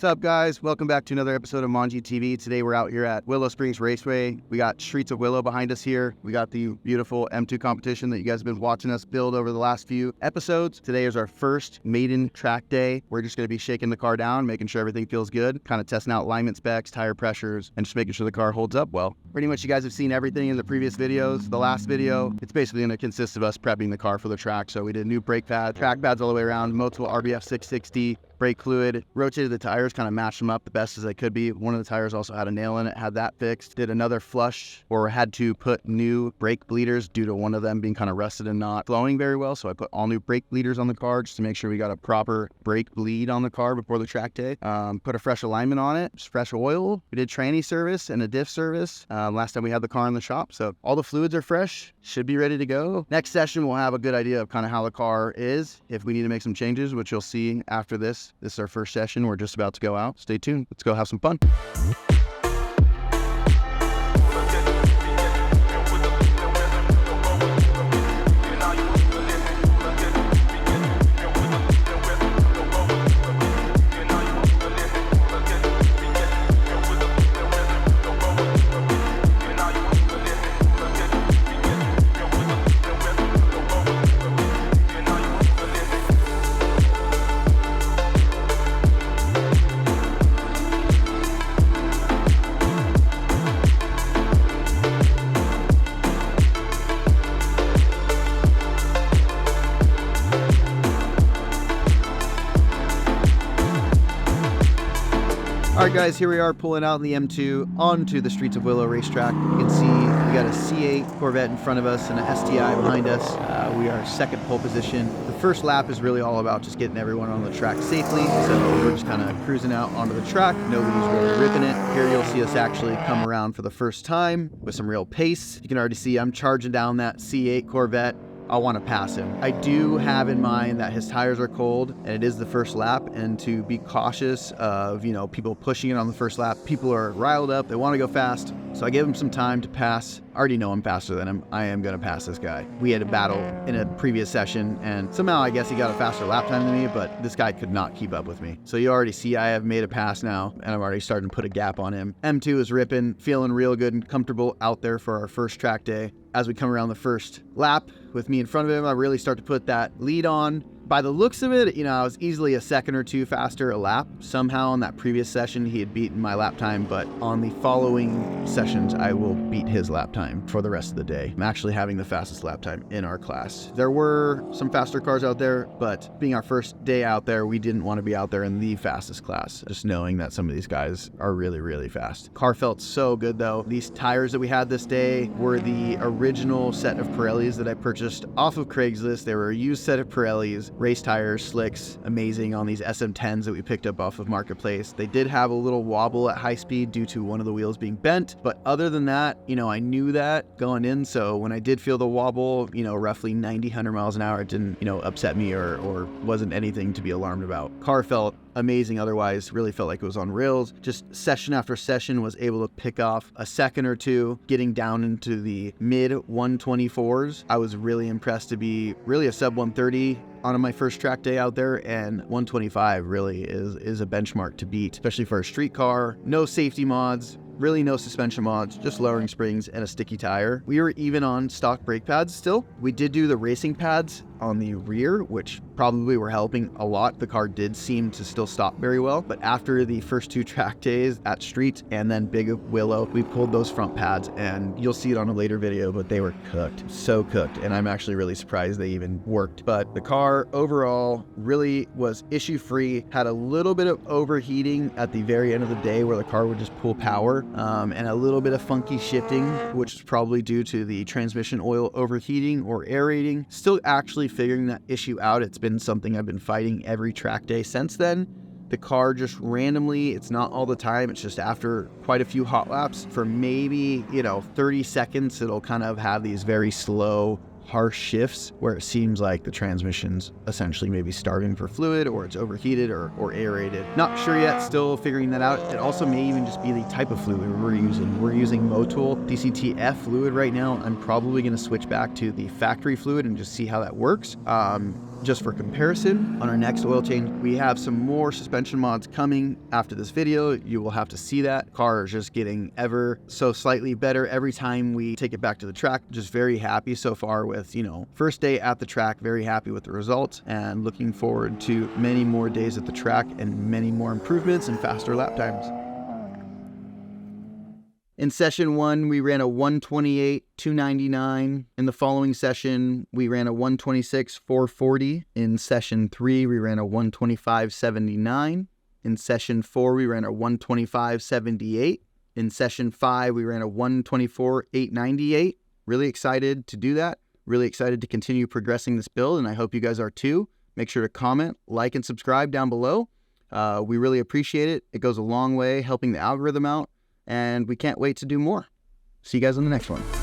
What's up, guys? Welcome back to another episode of Manji TV. Today we're out here at Willow Springs Raceway. We got Streets of Willow behind us here. We got the beautiful M2 competition that you guys have been watching us build over the last few episodes. Today is our first maiden track day. We're just going to be shaking the car down, making sure everything feels good, kind of testing out alignment specs, tire pressures, and just making sure the car holds up well. Pretty much you guys have seen everything in the previous videos. The last video, it's basically going to consist of us prepping the car for the track. So we did new brake pads, track pads all the way around, multiple RBF 660, brake fluid, rotated the tires, kind of matched them up the best as they could be. One of the tires also had a nail in it, had that fixed. Did another flush, or had to put new brake bleeders due to one of them being kind of rusted and not flowing very well. So I put all new brake bleeders on the car just to make sure we got a proper brake bleed on the car before the track day. Put a fresh alignment on it, just fresh oil. We did tranny service and a diff service last time we had the car in the shop. So all the fluids are fresh, should be ready to go. Next session, we'll have a good idea of kind of how the car is, if we need to make some changes, which you'll see after this. This is our first session. We're just about to go out. Stay tuned. Let's go have some fun. Alright guys, here we are pulling out in the M2 onto the Streets of Willow racetrack. You can see we got a C8 Corvette in front of us and a STI behind us. We are second pole position. The first lap is really all about just getting everyone on the track safely. So we're just kind of cruising out onto the track. Nobody's really ripping it. Here you'll see us actually come around for the first time with some real pace. You can already see I'm charging down that C8 Corvette. I want to pass him. I do have in mind that his tires are cold and it is the first lap, and to be cautious of, people pushing it on the first lap. People are riled up, they want to go fast. So I gave him some time to pass. I already know I'm faster than him. I am going to pass this guy. We had a battle in a previous session and somehow I guess he got a faster lap time than me, but this guy could not keep up with me. So you already see I have made a pass now and I'm already starting to put a gap on him. M2 is ripping, feeling real good and comfortable out there for our first track day. As we come around the first lap with me in front of him, I really start to put that lead on. By the looks of it, I was easily a second or two faster a lap. Somehow in that previous session, he had beaten my lap time, but on the following sessions, I will beat his lap time for the rest of the day. I'm actually having the fastest lap time in our class. There were some faster cars out there, but being our first day out there, we didn't want to be out there in the fastest class, just knowing that some of these guys are really, really fast. Car felt so good though. These tires that we had this day were the original set of Pirellis that I purchased off of Craigslist. They were a used set of Pirellis. Race tires, slicks, amazing on these SM10s that we picked up off of Marketplace. They did have a little wobble at high speed due to one of the wheels being bent, but other than that, I knew that going in, so when I did feel the wobble, roughly 90, 100 miles an hour, it didn't, upset me or wasn't anything to be alarmed about. Car felt amazing otherwise, really felt like it was on rails. Just session after session was able to pick off a second or two, getting down into the mid 124s. I was really impressed to be really a sub 130 on my first track day out there, and 125 really is a benchmark to beat, especially for a street car. No safety mods, really no suspension mods, just lowering springs and a sticky tire. We were even on stock brake pads still. We did do the racing pads on the rear, which probably were helping a lot. The car did seem to still stop very well, but after the first two track days at Street and then Big Willow, we pulled those front pads, and you'll see it on a later video, but they were cooked, so cooked, and I'm actually really surprised they even worked. But the car overall really was issue free, had a little bit of overheating at the very end of the day where the car would just pull power, and a little bit of funky shifting, which is probably due to the transmission oil overheating or aerating. Still actually figuring that issue out. It's been something I've been fighting every track day since then. The car just randomly, it's not all the time, it's just after quite a few hot laps for maybe 30 seconds, it'll kind of have these very slow harsh shifts where it seems like the transmission's essentially maybe starving for fluid, or it's overheated or aerated. Not sure yet, still figuring that out. It also may even just be the type of fluid we're using. We're using Motul DCT-F fluid right now. I'm probably going to switch back to the factory fluid and just see how that works. Just for comparison, on our next oil change, we have some more suspension mods coming after this video. You will have to see that. Car is just getting ever so slightly better every time we take it back to the track. Just very happy so far with, first day at the track, very happy with the results, and looking forward to many more days at the track and many more improvements and faster lap times. In session 1, we ran a 128.299. In the following session, we ran a 126.440. In session 3, we ran a 125.79. In session 4, we ran a 125.78. In session 5, we ran a 124.898. Really excited to do that. Really excited to continue progressing this build, and I hope you guys are too. Make sure to comment, like, and subscribe down below. We really appreciate it. It goes a long way helping the algorithm out, and we can't wait to do more. See you guys on the next one.